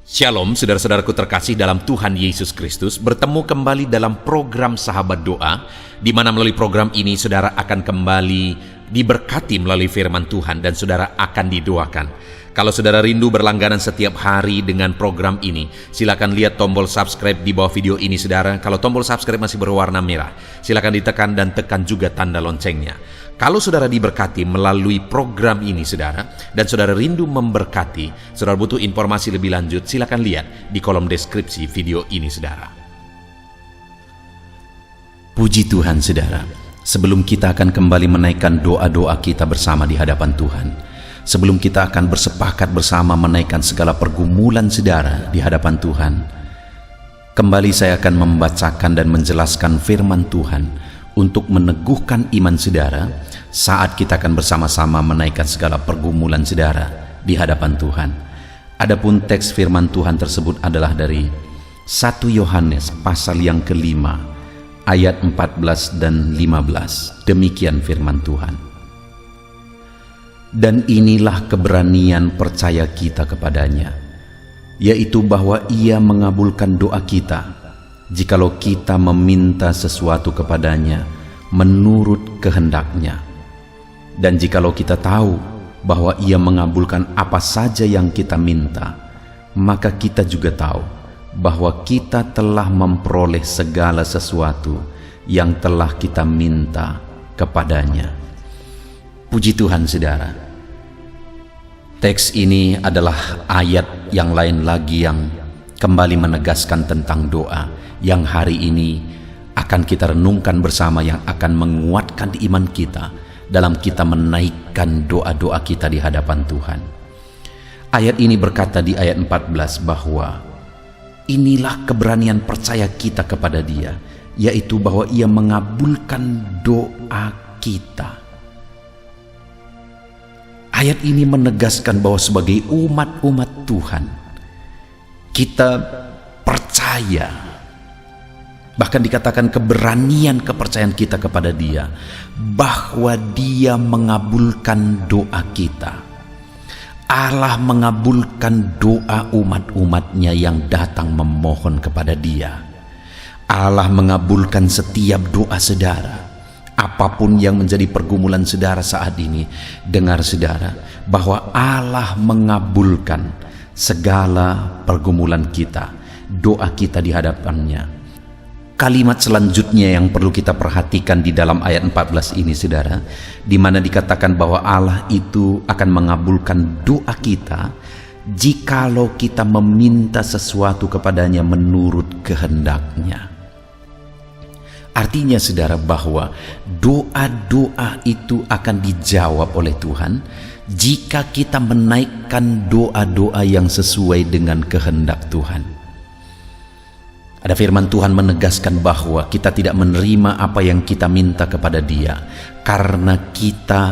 Shalom saudara-saudaraku terkasih dalam Tuhan Yesus Kristus. Bertemu kembali dalam program Sahabat Doa, di mana melalui program ini saudara akan kembali diberkati melalui firman Tuhan dan saudara akan didoakan. Kalau saudara rindu berlangganan setiap hari dengan program ini, silakan lihat tombol subscribe di bawah video ini saudara. Kalau tombol subscribe masih berwarna merah, silakan ditekan dan tekan juga tanda loncengnya. Kalau saudara diberkati melalui program ini saudara, dan saudara rindu memberkati, saudara butuh informasi lebih lanjut, silakan lihat di kolom deskripsi video ini saudara. Puji Tuhan saudara, sebelum kita akan kembali menaikkan doa-doa kita bersama di hadapan Tuhan, sebelum kita akan bersepakat bersama menaikkan segala pergumulan saudara di hadapan Tuhan, kembali saya akan membacakan dan menjelaskan firman Tuhan untuk meneguhkan iman saudara saat kita akan bersama-sama menaikkan segala pergumulan saudara di hadapan Tuhan. Adapun teks firman Tuhan tersebut adalah dari 1 Yohanes pasal yang kelima ayat 14 dan 15. Demikian firman Tuhan. Dan inilah keberanian percaya kita kepadanya, yaitu bahwa Ia mengabulkan doa kita jikalau kita meminta sesuatu kepadanya menurut kehendaknya. Dan jikalau kita tahu bahwa Ia mengabulkan apa saja yang kita minta, maka kita juga tahu bahwa kita telah memperoleh segala sesuatu yang telah kita minta kepadanya. Puji Tuhan saudara. Teks ini adalah ayat yang lain lagi yang kembali menegaskan tentang doa yang hari ini akan kita renungkan bersama, yang akan menguatkan iman kita dalam kita menaikkan doa-doa kita di hadapan Tuhan. Ayat ini berkata di ayat 14 bahwa inilah keberanian percaya kita kepada Dia, yaitu bahwa Ia mengabulkan doa kita. Ayat ini menegaskan bahwa sebagai umat-umat Tuhan, kita percaya, bahkan dikatakan keberanian kepercayaan kita kepada Dia, bahwa Dia mengabulkan doa kita. Allah mengabulkan doa umat-umatnya yang datang memohon kepada Dia. Allah mengabulkan setiap doa saudara. Apapun yang menjadi pergumulan saudara saat ini, dengar saudara, bahwa Allah mengabulkan segala pergumulan kita, doa kita di hadapannya. Kalimat selanjutnya yang perlu kita perhatikan di dalam ayat 14 ini saudara, di mana dikatakan bahwa Allah itu akan mengabulkan doa kita jikalau kita meminta sesuatu kepadanya menurut kehendaknya. Artinya saudara bahwa doa-doa itu akan dijawab oleh Tuhan jika kita menaikkan doa-doa yang sesuai dengan kehendak Tuhan. Ada firman Tuhan menegaskan bahwa kita tidak menerima apa yang kita minta kepada Dia karena kita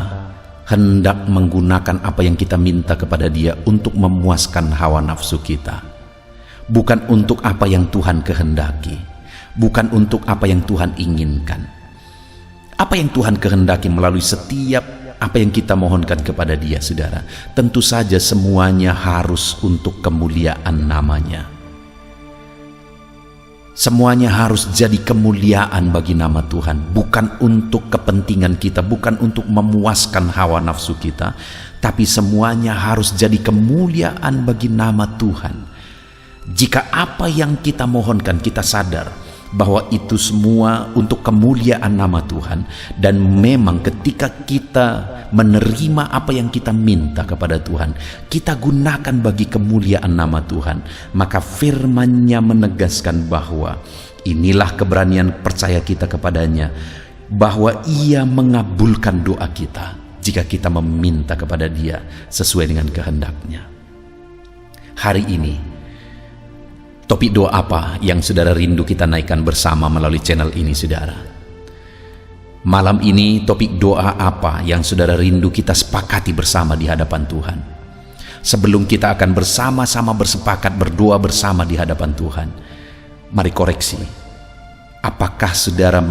hendak menggunakan apa yang kita minta kepada Dia untuk memuaskan hawa nafsu kita, bukan untuk apa yang Tuhan kehendaki, bukan untuk apa yang Tuhan inginkan. Apa yang Tuhan kehendaki melalui setiap apa yang kita mohonkan kepada Dia saudara, tentu saja semuanya harus untuk kemuliaan namanya. Semuanya harus jadi kemuliaan bagi nama Tuhan, bukan untuk kepentingan kita, bukan untuk memuaskan hawa nafsu kita, tapi semuanya harus jadi kemuliaan bagi nama Tuhan. Jika apa yang kita mohonkan kita sadar bahwa itu semua untuk kemuliaan nama Tuhan, dan memang ketika kita menerima apa yang kita minta kepada Tuhan, kita gunakan bagi kemuliaan nama Tuhan, maka firman-Nya menegaskan bahwa inilah keberanian percaya kita kepadanya, bahwa Ia mengabulkan doa kita jika kita meminta kepada Dia sesuai dengan kehendak-Nya. Hari ini topik doa apa yang saudara rindu kita naikkan bersama melalui channel ini saudara? Malam ini topik doa apa yang saudara rindu kita sepakati bersama di hadapan Tuhan? Sebelum kita akan bersama-sama bersepakat berdoa bersama di hadapan Tuhan, mari koreksi. Apakah saudara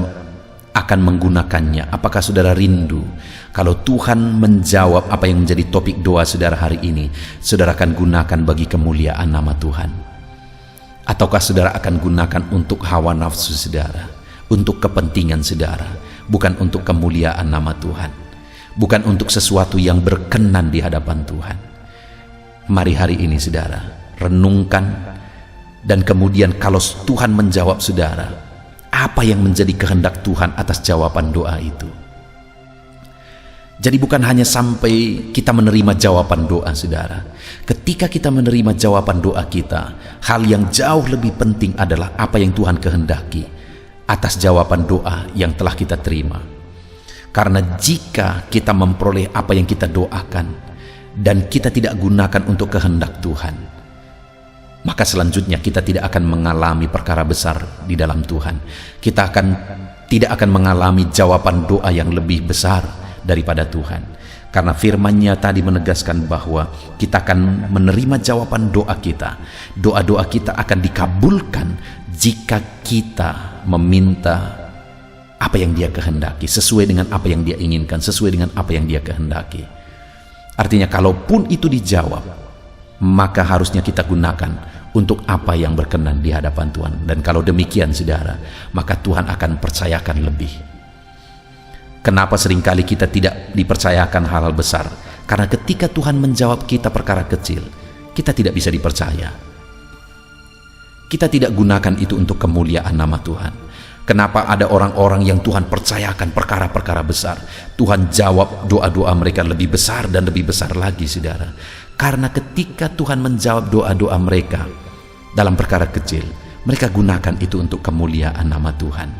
akan menggunakannya? Apakah saudara rindu kalau Tuhan menjawab apa yang menjadi topik doa saudara hari ini, saudara akan gunakan bagi kemuliaan nama Tuhan? Ataukah saudara akan gunakan untuk hawa nafsu saudara, untuk kepentingan saudara, bukan untuk kemuliaan nama Tuhan, bukan untuk sesuatu yang berkenan di hadapan Tuhan? Mari hari ini saudara renungkan, dan kemudian kalau Tuhan menjawab saudara, apa yang menjadi kehendak Tuhan atas jawaban doa itu? Jadi bukan hanya sampai kita menerima jawaban doa saudara. Ketika kita menerima jawaban doa kita, hal yang jauh lebih penting adalah apa yang Tuhan kehendaki atas jawaban doa yang telah kita terima. Karena jika kita memperoleh apa yang kita doakan dan kita tidak gunakan untuk kehendak Tuhan, maka selanjutnya kita tidak akan mengalami perkara besar di dalam Tuhan. Kita tidak akan mengalami jawaban doa yang lebih besar daripada Tuhan. Karena firman-Nya tadi menegaskan bahwa kita akan menerima jawaban doa kita. Doa-doa kita akan dikabulkan jika kita meminta apa yang Dia kehendaki, sesuai dengan apa yang Dia inginkan, sesuai dengan apa yang Dia kehendaki. Artinya kalaupun itu dijawab, maka harusnya kita gunakan untuk apa yang berkenan di hadapan Tuhan. Dan kalau demikian saudara, maka Tuhan akan percayakan lebih. Kenapa seringkali kita tidak dipercayakan hal-hal besar? Karena ketika Tuhan menjawab kita perkara kecil, kita tidak bisa dipercaya. Kita tidak gunakan itu untuk kemuliaan nama Tuhan. Kenapa ada orang-orang yang Tuhan percayakan perkara-perkara besar, Tuhan jawab doa-doa mereka lebih besar dan lebih besar lagi saudara? Karena ketika Tuhan menjawab doa-doa mereka dalam perkara kecil, mereka gunakan itu untuk kemuliaan nama Tuhan,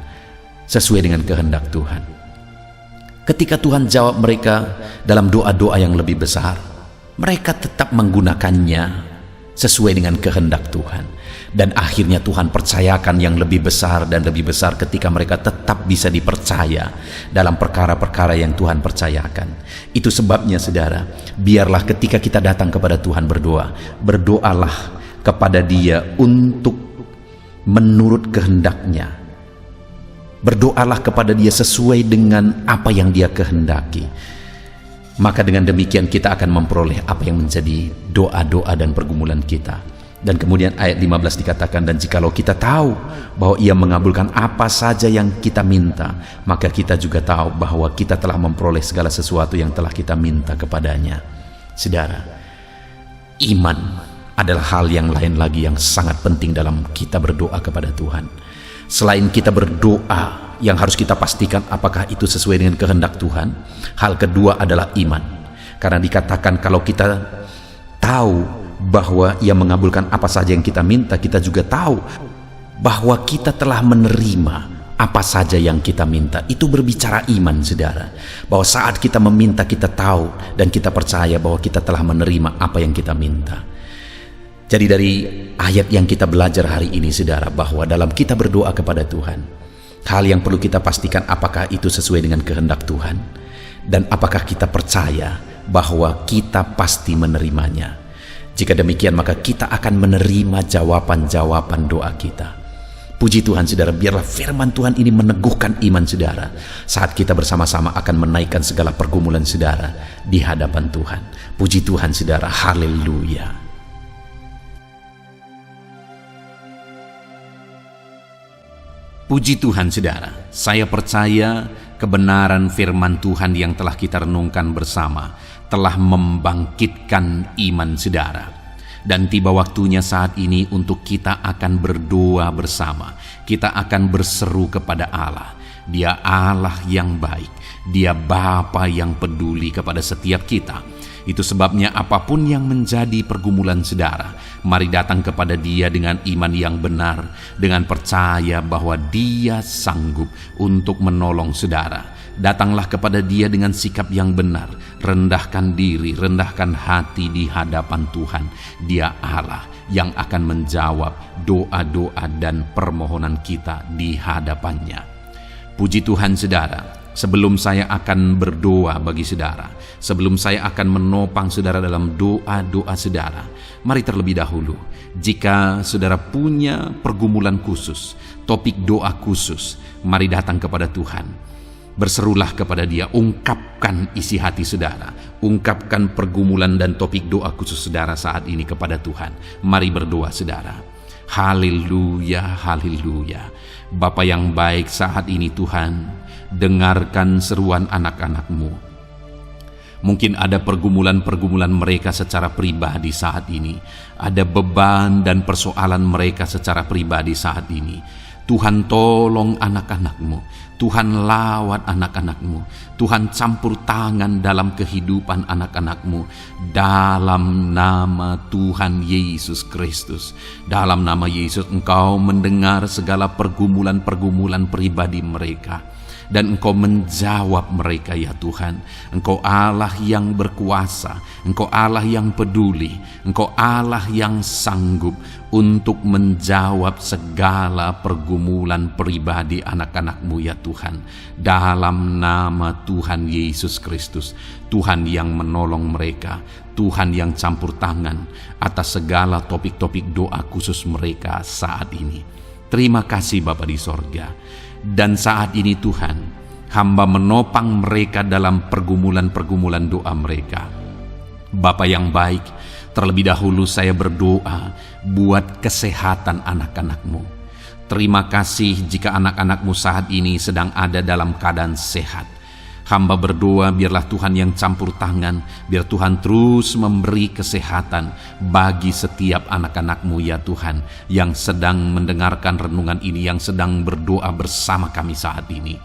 sesuai dengan kehendak Tuhan. Ketika Tuhan jawab mereka dalam doa-doa yang lebih besar, mereka tetap menggunakannya sesuai dengan kehendak Tuhan. Dan akhirnya Tuhan percayakan yang lebih besar dan lebih besar ketika mereka tetap bisa dipercaya dalam perkara-perkara yang Tuhan percayakan. Itu sebabnya saudara, biarlah ketika kita datang kepada Tuhan berdoa, berdoalah kepada Dia untuk menurut kehendak-Nya. Berdoalah kepada Dia sesuai dengan apa yang Dia kehendaki. Maka dengan demikian kita akan memperoleh apa yang menjadi doa-doa dan pergumulan kita. Dan kemudian ayat 15 dikatakan, dan jikalau kita tahu bahwa Ia mengabulkan apa saja yang kita minta, maka kita juga tahu bahwa kita telah memperoleh segala sesuatu yang telah kita minta kepadanya. Saudara, iman adalah hal yang lain lagi yang sangat penting dalam kita berdoa kepada Tuhan. Selain kita berdoa, yang harus kita pastikan apakah itu sesuai dengan kehendak Tuhan, hal kedua adalah iman. Karena dikatakan kalau kita tahu bahwa Ia mengabulkan apa saja yang kita minta, kita juga tahu bahwa kita telah menerima apa saja yang kita minta. Itu berbicara iman saudara, bahwa saat kita meminta kita tahu dan kita percaya bahwa kita telah menerima apa yang kita minta. Jadi dari ayat yang kita belajar hari ini saudara, bahwa dalam kita berdoa kepada Tuhan, hal yang perlu kita pastikan apakah itu sesuai dengan kehendak Tuhan, dan apakah kita percaya bahwa kita pasti menerimanya. Jika demikian, maka kita akan menerima jawaban-jawaban doa kita. Puji Tuhan saudara, biarlah firman Tuhan ini meneguhkan iman saudara saat kita bersama-sama akan menaikkan segala pergumulan saudara di hadapan Tuhan. Puji Tuhan saudara, haleluya. Puji Tuhan saudara, saya percaya kebenaran firman Tuhan yang telah kita renungkan bersama telah membangkitkan iman saudara. Dan tiba waktunya saat ini untuk kita akan berdoa bersama. Kita akan berseru kepada Allah. Dia Allah yang baik, Dia Bapa yang peduli kepada setiap kita. Itu sebabnya apapun yang menjadi pergumulan saudara, mari datang kepada Dia dengan iman yang benar, dengan percaya bahwa Dia sanggup untuk menolong saudara. Datanglah kepada Dia dengan sikap yang benar, rendahkan diri, rendahkan hati di hadapan Tuhan. Dia Allah yang akan menjawab doa-doa dan permohonan kita di hadapan-Nya. Puji Tuhan saudara, Sebelum saya akan berdoa bagi saudara, sebelum saya akan menopang saudara dalam doa-doa saudara, mari terlebih dahulu, jika saudara punya pergumulan khusus, topik doa khusus, mari datang kepada Tuhan. Berserulah kepada Dia, ungkapkan isi hati saudara, ungkapkan pergumulan dan topik doa khusus saudara saat ini kepada Tuhan. Mari berdoa saudara. Haleluya, haleluya. Bapa yang baik, saat ini Tuhan, dengarkan seruan anak-anak-Mu. Mungkin ada pergumulan-pergumulan mereka secara pribadi saat ini. Ada beban dan persoalan mereka secara pribadi saat ini. Tuhan tolong anak-anak-Mu, Tuhan lawat anak-anak-Mu, Tuhan campur tangan dalam kehidupan anak-anak-Mu, dalam nama Tuhan Yesus Kristus. Dalam nama Yesus, Engkau mendengar segala pergumulan-pergumulan pribadi mereka, dan Engkau menjawab mereka ya Tuhan. Engkau Allah yang berkuasa, Engkau Allah yang peduli, Engkau Allah yang sanggup untuk menjawab segala pergumulan pribadi anak-anak-Mu ya Tuhan. Dalam nama Tuhan Yesus Kristus, Tuhan yang menolong mereka, Tuhan yang campur tangan atas segala topik-topik doa khusus mereka saat ini. Terima kasih Bapa di sorga. Dan saat ini Tuhan, hamba menopang mereka dalam pergumulan-pergumulan doa mereka. Bapa yang baik, terlebih dahulu saya berdoa buat kesehatan anak-anak-Mu. Terima kasih jika anak-anak-Mu saat ini sedang ada dalam keadaan sehat. Hamba berdoa biarlah Tuhan yang campur tangan, biar Tuhan terus memberi kesehatan bagi setiap anak-anak-Mu ya Tuhan, yang sedang mendengarkan renungan ini, yang sedang berdoa bersama kami saat ini.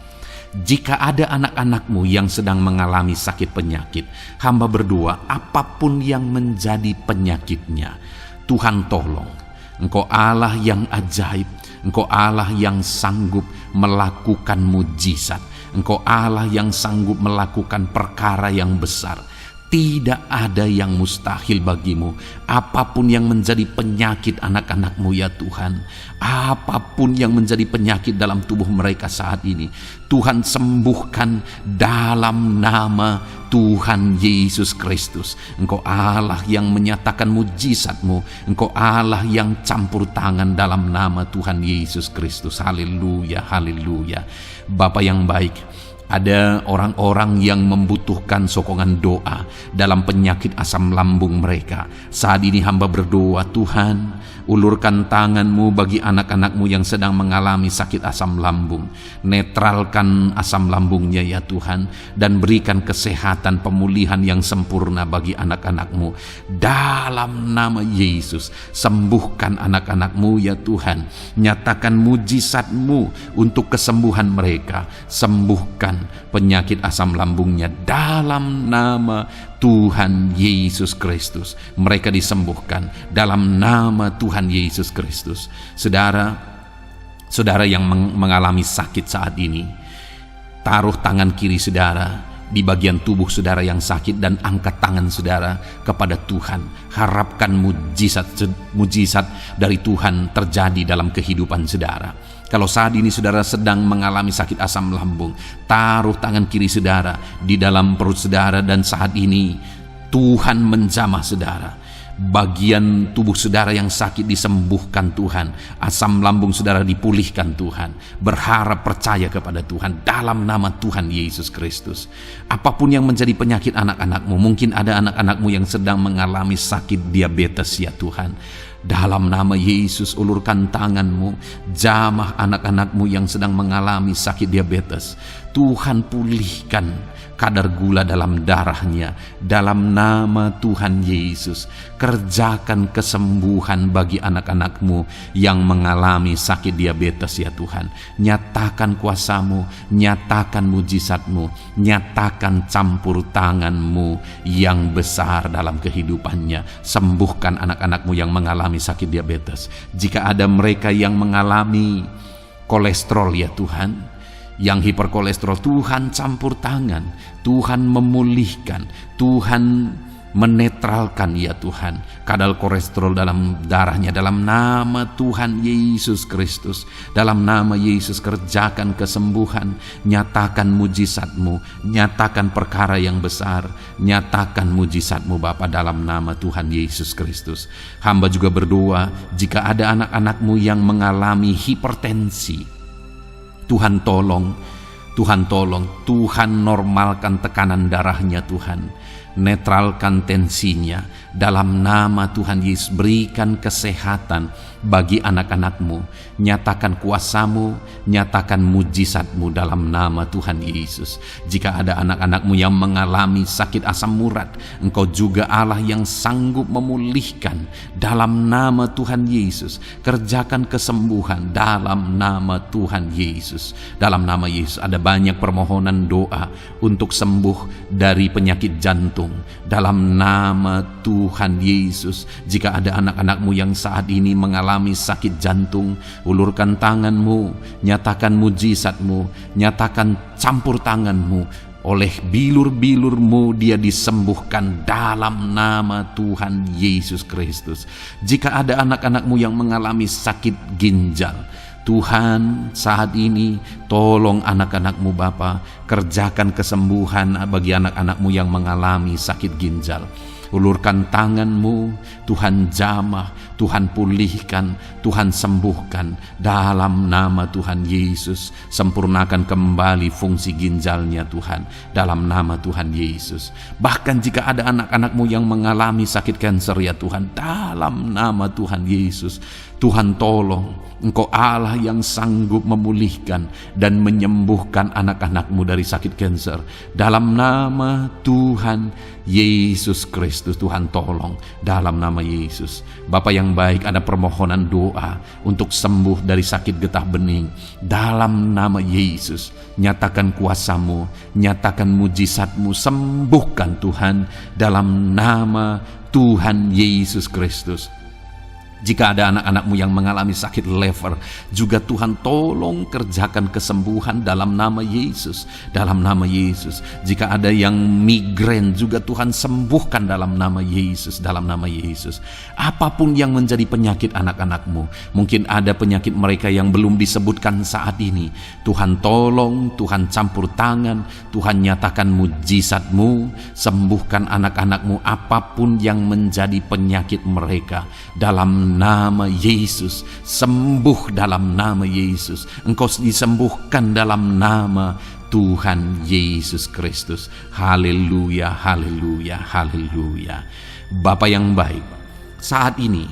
Jika ada anak-anak-Mu yang sedang mengalami sakit penyakit, hamba berdoa apapun yang menjadi penyakitnya, Tuhan tolong. Engkau Allah yang ajaib, Engkau Allah yang sanggup melakukan mujizat. Engkau Allah yang sanggup melakukan perkara yang besar. Tidak ada yang mustahil bagimu. Apapun yang menjadi penyakit anak-anak-Mu ya Tuhan, apapun yang menjadi penyakit dalam tubuh mereka saat ini, Tuhan sembuhkan dalam nama Tuhan Yesus Kristus. Engkau Allah yang menyatakan mujizat-Mu, Engkau Allah yang campur tangan dalam nama Tuhan Yesus Kristus. Haleluya, haleluya. Bapa yang baik, ada orang-orang yang membutuhkan sokongan doa dalam penyakit asam lambung mereka. Saat ini hamba berdoa, Tuhan, ulurkan tangan-Mu bagi anak-anak-Mu yang sedang mengalami sakit asam lambung. Netralkan asam lambungnya ya Tuhan, dan berikan kesehatan pemulihan yang sempurna bagi anak-anak-Mu. Dalam nama Yesus, sembuhkan anak-anak-Mu ya Tuhan. Nyatakan mujizat-Mu untuk kesembuhan mereka. Sembuhkan penyakit asam lambungnya dalam nama Tuhan Yesus Kristus. Mereka disembuhkan dalam nama Tuhan Yesus Kristus. Saudara yang mengalami sakit saat ini, taruh tangan kiri saudara di bagian tubuh saudara yang sakit dan angkat tangan saudara kepada Tuhan. Harapkan mujizat dari Tuhan terjadi dalam kehidupan saudara. Kalau saat ini saudara sedang mengalami sakit asam lambung, taruh tangan kiri saudara di dalam perut saudara, dan saat ini Tuhan menjamah saudara. Bagian tubuh saudara yang sakit disembuhkan Tuhan. Asam lambung saudara dipulihkan Tuhan. Berharap, percaya kepada Tuhan dalam nama Tuhan Yesus Kristus. Apapun yang menjadi penyakit anak-anak-Mu, mungkin ada anak-anak-Mu yang sedang mengalami sakit diabetes ya Tuhan. Dalam nama Yesus, ulurkan tangan-Mu, jamah anak-anak-Mu yang sedang mengalami sakit diabetes. Tuhan pulihkan kadar gula dalam darahnya. Dalam nama Tuhan Yesus, kerjakan kesembuhan bagi anak-anak-Mu yang mengalami sakit diabetes ya Tuhan. Nyatakan kuasa-Mu, nyatakan mujizat-Mu, nyatakan campur tangan-Mu yang besar dalam kehidupannya. Sembuhkan anak-anak-Mu yang mengalami sakit diabetes. Jika ada mereka yang mengalami kolesterol ya Tuhan, yang hiperkolesterol, Tuhan campur tangan, Tuhan memulihkan, Tuhan menetralkan ya Tuhan kadar kolesterol dalam darahnya dalam nama Tuhan Yesus Kristus. Dalam nama Yesus kerjakan kesembuhan, nyatakan mujizat-Mu, nyatakan perkara yang besar, nyatakan mujizat-Mu Bapa dalam nama Tuhan Yesus Kristus. Hamba juga berdoa jika ada anak-anak-Mu yang mengalami hipertensi, Tuhan tolong, Tuhan normalkan tekanan darahnya Tuhan, netralkan tensinya dalam nama Tuhan Yesus. Berikan kesehatan bagi anak-anak-Mu, nyatakan kuasa-Mu, nyatakan mujizat-Mu dalam nama Tuhan Yesus. Jika ada anak-anak-Mu yang mengalami sakit asam urat, Engkau juga Allah yang sanggup memulihkan dalam nama Tuhan Yesus. Kerjakan kesembuhan dalam nama Tuhan Yesus. Dalam nama Yesus ada banyak permohonan doa untuk sembuh dari penyakit jantung dalam nama Tuhan Yesus. Jika ada anak-anak-Mu yang saat ini mengalami sakit jantung, ulurkan tangan-Mu, nyatakan mujizat-Mu, nyatakan campur tangan-Mu. Oleh bilur-bilur-Mu dia disembuhkan dalam nama Tuhan Yesus Kristus. Jika ada anak-anak-Mu yang mengalami sakit ginjal, Tuhan saat ini tolong anak-anak-Mu Bapa, kerjakan kesembuhan bagi anak-anak-Mu yang mengalami sakit ginjal. Ulurkan tangan-Mu, Tuhan jamah, Tuhan pulihkan, Tuhan sembuhkan dalam nama Tuhan Yesus. Sempurnakan kembali fungsi ginjalnya Tuhan dalam nama Tuhan Yesus. Bahkan jika ada anak-anak-Mu yang mengalami sakit kanker ya Tuhan, dalam nama Tuhan Yesus, Tuhan tolong. Engkau Allah yang sanggup memulihkan dan menyembuhkan anak-anak-Mu dari sakit kanker. Dalam nama Tuhan Yesus Kristus, Tuhan tolong dalam nama Yesus. Bapa yang baik, ada permohonan doa untuk sembuh dari sakit getah bening. Dalam nama Yesus, nyatakan kuasa-Mu, nyatakan mujizat-Mu, sembuhkan Tuhan dalam nama Tuhan Yesus Kristus. Jika ada anak-anak-Mu yang mengalami sakit lever, juga Tuhan tolong kerjakan kesembuhan dalam nama Yesus. Dalam nama Yesus. Jika ada yang migrain, juga Tuhan sembuhkan dalam nama Yesus. Dalam nama Yesus. Apapun yang menjadi penyakit anak-anak-Mu, mungkin ada penyakit mereka yang belum disebutkan saat ini, Tuhan tolong, Tuhan campur tangan, Tuhan nyatakan mujizat-Mu, sembuhkan anak-anak-Mu apapun yang menjadi penyakit mereka. Dalam nama Yesus, sembuh dalam nama Yesus. Engkau disembuhkan dalam nama Tuhan Yesus Kristus. Haleluya, haleluya, haleluya. Bapa yang baik, saat ini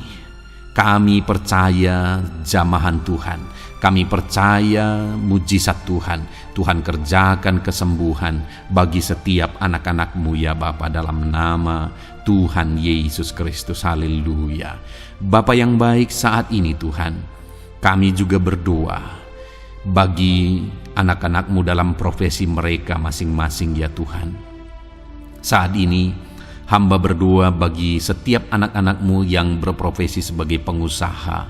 kami percaya jamahan Tuhan, kami percaya mujizat Tuhan. Tuhan kerjakan kesembuhan bagi setiap anak-anak-Mu ya Bapa, dalam nama Tuhan Yesus Kristus. Haleluya. Bapa yang baik, saat ini Tuhan, kami juga berdoa bagi anak-anak-Mu dalam profesi mereka masing-masing ya Tuhan. Saat ini hamba berdoa bagi setiap anak-anak-Mu yang berprofesi sebagai pengusaha,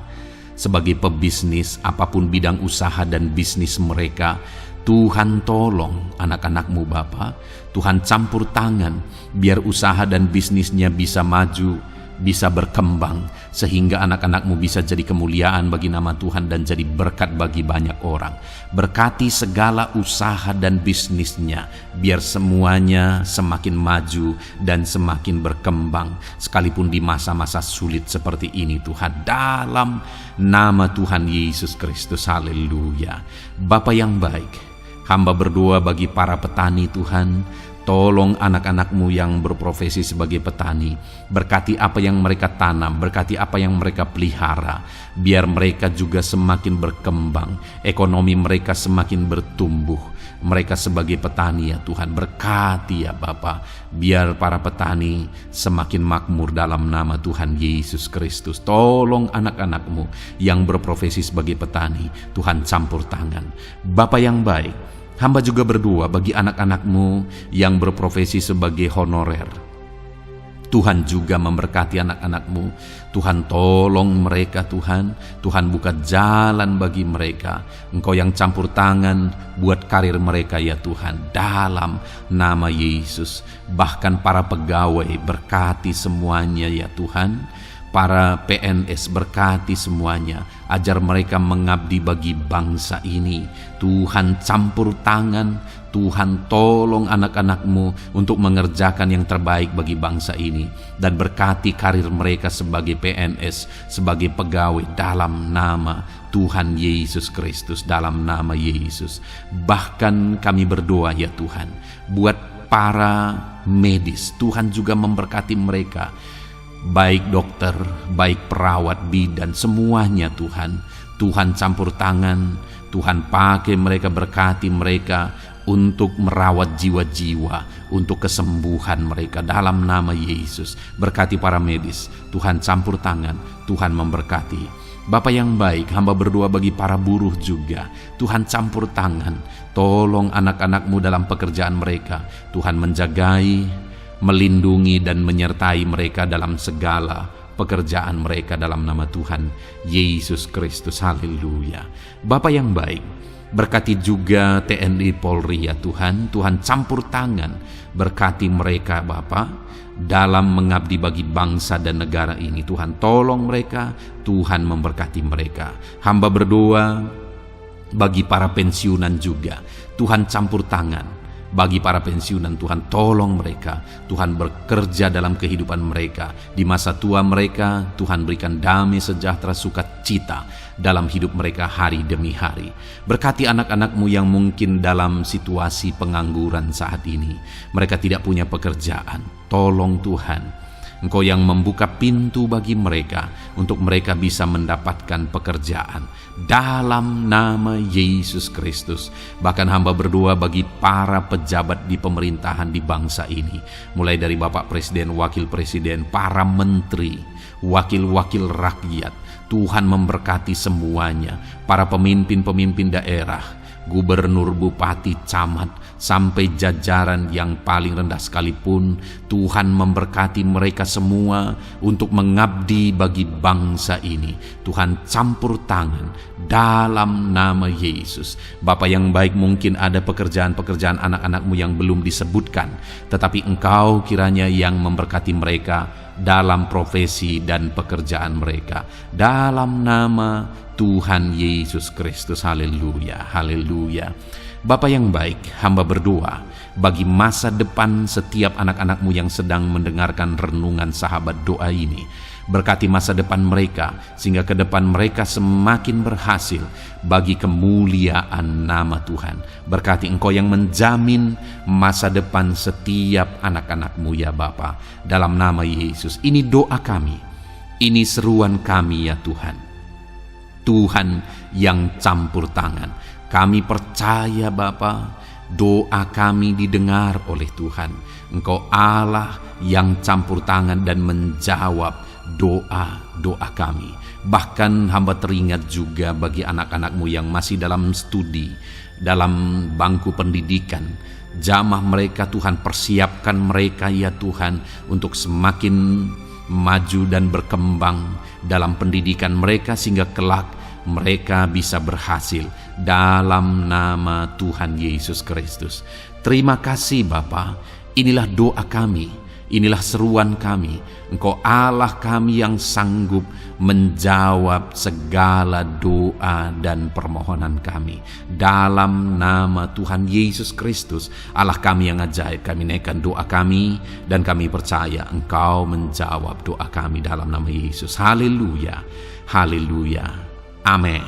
sebagai pebisnis, apapun bidang usaha dan bisnis mereka. Tuhan tolong anak-anak-Mu Bapa, Tuhan campur tangan biar usaha dan bisnisnya bisa maju, bisa berkembang, sehingga anak-anak-Mu bisa jadi kemuliaan bagi nama Tuhan dan jadi berkat bagi banyak orang. Berkati segala usaha dan bisnisnya, biar semuanya semakin maju dan semakin berkembang, sekalipun di masa-masa sulit seperti ini Tuhan, dalam nama Tuhan Yesus Kristus. Haleluya. Bapa yang baik, hamba berdoa bagi para petani Tuhan. Tolong anak-anak-Mu yang berprofesi sebagai petani, berkati apa yang mereka tanam, berkati apa yang mereka pelihara, biar mereka juga semakin berkembang, ekonomi mereka semakin bertumbuh. Mereka sebagai petani ya Tuhan, berkati ya Bapa, biar para petani semakin makmur dalam nama Tuhan Yesus Kristus. Tolong anak-anak-Mu yang berprofesi sebagai petani, Tuhan campur tangan. Bapa yang baik, hamba juga berdoa bagi anak-anak-Mu yang berprofesi sebagai honorer. Tuhan juga memberkati anak-anak-Mu. Tuhan tolong mereka Tuhan. Tuhan buka jalan bagi mereka. Engkau yang campur tangan buat karir mereka ya Tuhan. Dalam nama Yesus. Bahkan para pegawai berkati semuanya ya Tuhan. Para PNS berkati semuanya. Ajar mereka mengabdi bagi bangsa ini. Tuhan campur tangan. Tuhan tolong anak-anak-Mu untuk mengerjakan yang terbaik bagi bangsa ini. Dan berkati karir mereka sebagai PNS, sebagai pegawai dalam nama Tuhan Yesus Kristus, dalam nama Yesus. Bahkan kami berdoa ya Tuhan, buat para medis, Tuhan juga memberkati mereka. Baik dokter, baik perawat, bidan, semuanya Tuhan. Tuhan campur tangan, Tuhan pakai mereka, berkati mereka untuk merawat jiwa-jiwa, untuk kesembuhan mereka dalam nama Yesus. Berkati para medis, Tuhan campur tangan, Tuhan memberkati. Bapa yang baik, hamba berdoa bagi para buruh juga. Tuhan campur tangan, tolong anak-anak-Mu dalam pekerjaan mereka. Tuhan menjagai, melindungi dan menyertai mereka dalam segala pekerjaan mereka dalam nama Tuhan Yesus Kristus. Haleluya. Bapa yang baik, berkati juga TNI Polri ya Tuhan. Tuhan campur tangan, berkati mereka Bapa dalam mengabdi bagi bangsa dan negara ini. Tuhan tolong mereka, Tuhan memberkati mereka. Hamba berdoa bagi para pensiunan juga. Tuhan campur tangan bagi para pensiunan. Tuhan tolong mereka. Tuhan bekerja dalam kehidupan mereka. Di masa tua mereka, Tuhan berikan damai sejahtera sukacita dalam hidup mereka hari demi hari. Berkati anak-anak-Mu yang mungkin dalam situasi pengangguran saat ini. Mereka tidak punya pekerjaan. Tolong Tuhan, Engkau yang membuka pintu bagi mereka untuk mereka bisa mendapatkan pekerjaan dalam nama Yesus Kristus. Bahkan hamba berdoa bagi para pejabat di pemerintahan di bangsa ini, mulai dari Bapak Presiden, Wakil Presiden, para menteri, wakil-wakil rakyat. Tuhan memberkati semuanya, para pemimpin-pemimpin daerah, gubernur, bupati, camat, sampai jajaran yang paling rendah sekalipun. Tuhan memberkati mereka semua untuk mengabdi bagi bangsa ini. Tuhan campur tangan dalam nama Yesus. Bapa yang baik, mungkin ada pekerjaan-pekerjaan anak-anak-Mu yang belum disebutkan, tetapi Engkau kiranya yang memberkati mereka dalam profesi dan pekerjaan mereka dalam nama Tuhan Yesus Kristus. Haleluya, haleluya. Bapa yang baik, hamba berdoa bagi masa depan setiap anak-anak-Mu yang sedang mendengarkan renungan sahabat doa ini. Berkati masa depan mereka, sehingga ke depan mereka semakin berhasil bagi kemuliaan nama Tuhan. Berkati Engkau yang menjamin masa depan setiap anak-anak-Mu ya Bapa, dalam nama Yesus. Ini doa kami, ini seruan kami ya Tuhan. Tuhan yang campur tangan. Kami percaya Bapa, doa kami didengar oleh Tuhan. Engkau Allah yang campur tangan dan menjawab doa-doa kami. Bahkan hamba teringat juga bagi anak-anak-Mu yang masih dalam studi, dalam bangku pendidikan. Jamah mereka Tuhan, persiapkan mereka ya Tuhan untuk semakin maju dan berkembang dalam pendidikan mereka, sehingga kelak mereka bisa berhasil dalam nama Tuhan Yesus Kristus. Terima kasih Bapa. Inilah doa kami, inilah seruan kami. Engkau Allah kami yang sanggup menjawab segala doa dan permohonan kami. Dalam nama Tuhan Yesus Kristus, Allah kami yang ajaib, kami naikkan doa kami dan kami percaya Engkau menjawab doa kami dalam nama Yesus. Haleluya, haleluya. Amin.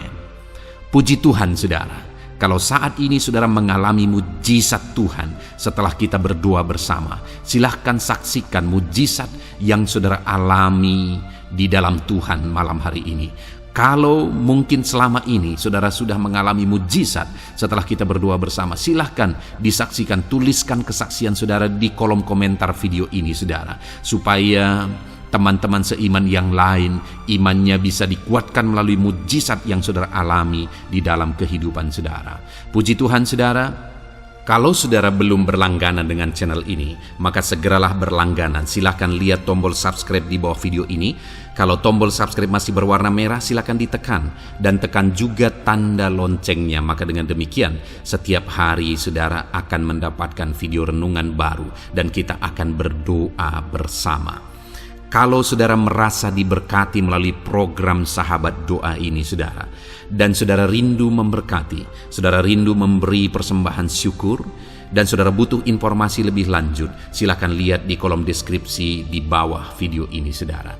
Puji Tuhan saudara, kalau saat ini saudara mengalami mujizat Tuhan setelah kita berdoa bersama, silahkan saksikan mujizat yang saudara alami di dalam Tuhan malam hari ini. Kalau mungkin selama ini saudara sudah mengalami mujizat setelah kita berdoa bersama, silahkan disaksikan, tuliskan kesaksian saudara di kolom komentar video ini saudara, supaya teman-teman seiman yang lain imannya bisa dikuatkan melalui mujizat yang saudara alami di dalam kehidupan saudara. Puji Tuhan saudara, Kalau saudara belum berlangganan dengan channel ini, maka segeralah berlangganan. Silakan lihat tombol subscribe di bawah video ini. Kalau tombol subscribe masih berwarna merah, silakan ditekan. Dan tekan juga tanda loncengnya. Maka dengan demikian, setiap hari saudara akan mendapatkan video renungan baru. Dan kita akan berdoa bersama. Kalau saudara merasa diberkati melalui program Sahabat Doa ini, saudara, dan saudara rindu memberkati, saudara rindu memberi persembahan syukur, dan saudara butuh informasi lebih lanjut, silakan lihat di kolom deskripsi di bawah video ini, saudara.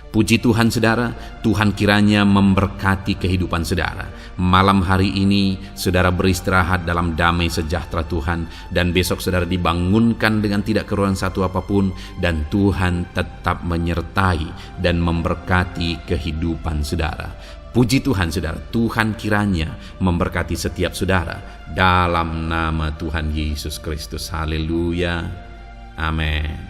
Puji Tuhan, saudara, Tuhan kiranya memberkati kehidupan saudara. Malam hari ini, saudara beristirahat dalam damai sejahtera Tuhan, dan besok saudara dibangunkan dengan tidak kekurangan satu apapun, dan Tuhan tetap menyertai dan memberkati kehidupan saudara. Puji Tuhan, saudara, Tuhan kiranya memberkati setiap saudara. Dalam nama Tuhan Yesus Kristus, haleluya, amin.